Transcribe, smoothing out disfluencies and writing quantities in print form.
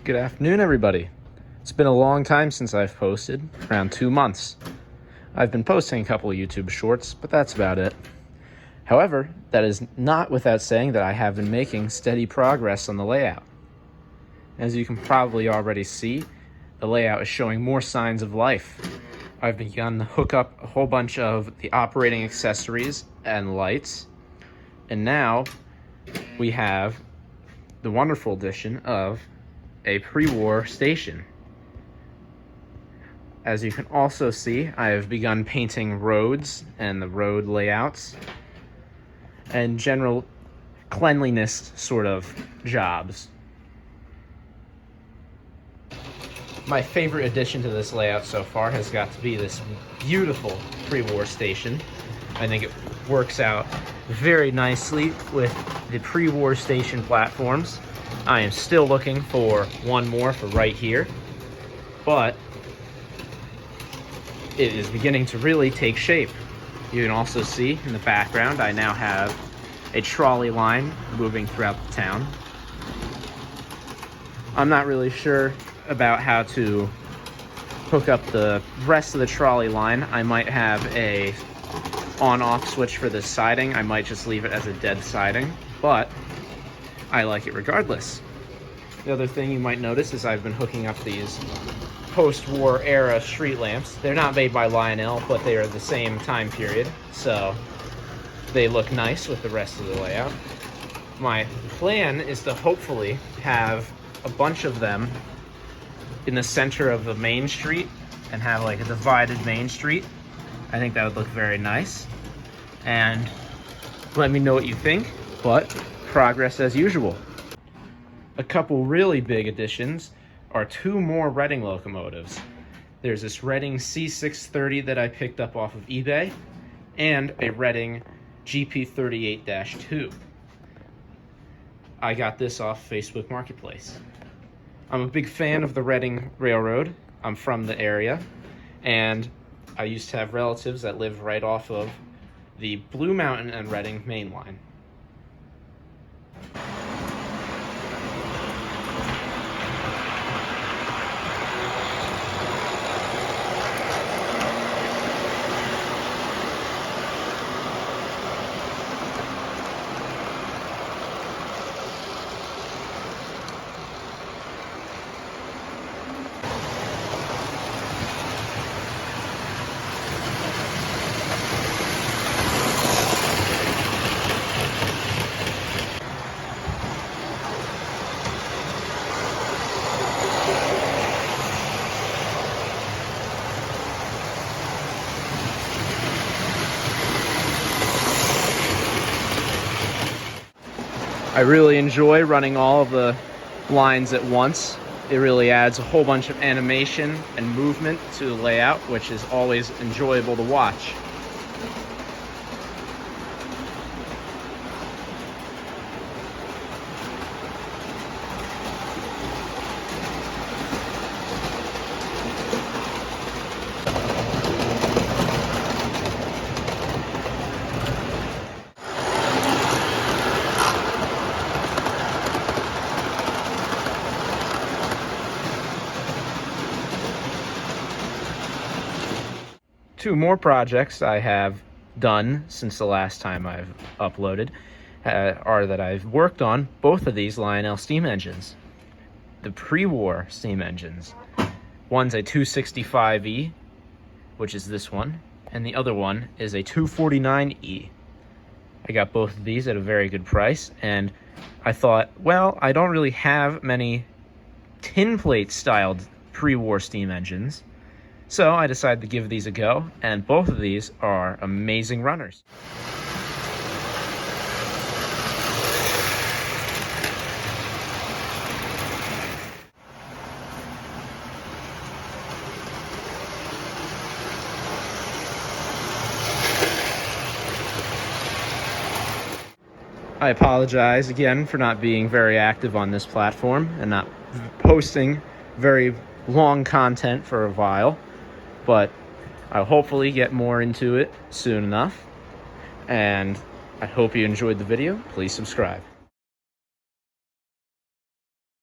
Good afternoon, everybody. It's been a long time since I've posted, around 2 months. I've been posting a couple of YouTube shorts, but that's about it. However, that is not without saying that I have been making steady progress on the layout. As you can probably already see, the layout is showing more signs of life. I've begun to hook up a whole bunch of the operating accessories and lights, and now we have the wonderful addition of a pre-war station. As you can also see, I have begun painting roads and the road layouts and general cleanliness sort of jobs. My favorite addition to this layout so far has got to be this beautiful pre-war station. I think it works out very nicely with the pre-war station platforms. I am still looking for one more for right here, but it is beginning to really take shape. You can also see in the background I now have a trolley line moving throughout the town. I'm not really sure about how to hook up the rest of the trolley line. I might have a on-off switch for this siding. I might just leave it as a dead siding, but I like it regardless. The other thing you might notice is I've been hooking up these post-war era street lamps. They're not made by Lionel, but they are the same time period, so they look nice with the rest of the layout. My plan is to hopefully have a bunch of them in the center of the main street and have like a divided main street. I think that would look very nice. And let me know what you think, but progress as usual. A couple really big additions are 2 more Reading locomotives. There's this Reading C630 that I picked up off of eBay and a Reading GP38-2. I got this off Facebook Marketplace. I'm a big fan of the Reading Railroad. I'm from the area, and I used to have relatives that lived right off of the Blue Mountain and Reading main line. I really enjoy running all of the lines at once. It really adds a whole bunch of animation and movement to the layout, which is always enjoyable to watch. Two more projects I have done since the last time I've uploaded are that I've worked on both of these Lionel steam engines. The pre-war steam engines. One's a 265E, which is this one, and the other one is a 249E. I got both of these at a very good price, and I thought, well, I don't really have many tin plate styled pre-war steam engines, so I decided to give these a go, and both of these are amazing runners. I apologize again for not being very active on this platform and not posting very long content for a while, but I'll hopefully get more into it soon enough, and I hope you enjoyed the video. Please subscribe.